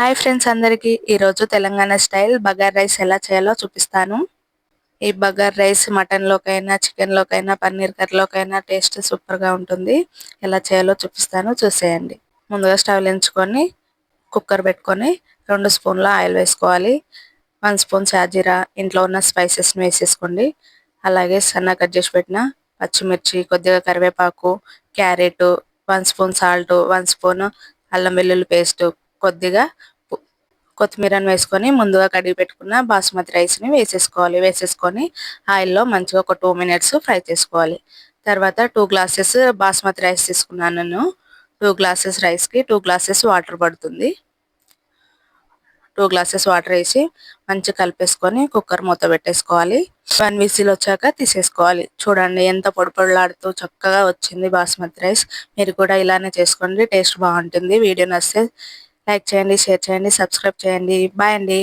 Hi friends అందరికీ ఈరోజు Telangana style bagar rice ఎలా చేయాలో చూపిస్తాను. ఈ బగార్ రైస్ మటన్లోకైనా, చికెన్లోకైనా, పన్నీర్ కర్రీలోకైనా టేస్ట్ సూపర్గా ఉంటుంది. ఎలా చేయాలో చూపిస్తాను, చూసేయండి. ముందుగా స్టవ్ వెలిగించుకొని కుక్కర్ పెట్టుకొని 2 స్పూన్ల ఆయిల్ వేసుకోవాలి. 1 స్పూన్ షాజీరా, ఇంట్లో ఉన్న స్పైసెస్ని వేసేసుకోండి. అలాగే సన్నగా కట్ చేసి పెట్టిన పచ్చిమిర్చి, కొద్దిగా కరివేపాకు, క్యారెట్, 1 స్పూన్ సాల్ట్, 1 స్పూన్ అల్లం వెల్లుల్లి పేస్ట్, కొద్దిగా కొత్తిమీరని వేసుకొని ముందుగా కడిగి పెట్టుకున్న బాస్మతి రైస్ని వేసేసుకోవాలి. వేసేసుకొని ఆయిల్లో మంచిగా ఒక 2 మినిట్స్ ఫ్రై చేసుకోవాలి. తర్వాత 2 గ్లాసెస్ బాస్మతి రైస్ తీసుకున్నాను నేను. 2 గ్లాసెస్ రైస్కి 2 గ్లాసెస్ వాటర్ పడుతుంది. 2 గ్లాసెస్ వాటర్ వేసి మంచిగా కలిపేసుకొని కుక్కర్ మూత పెట్టేసుకోవాలి. 1 విజిల్ వచ్చాక తీసేసుకోవాలి. చూడండి ఎంత పొడి పొడిలాడుతూ చక్కగా వచ్చింది బాస్మతి రైస్. మీరు కూడా ఇలానే చేసుకోండి, టేస్ట్ బాగుంటుంది. వీడియో నచ్చితే లైక్ చేయండి, షేర్ చేయండి, సబ్స్క్రైబ్ చేయండి. బాయ్ అండి.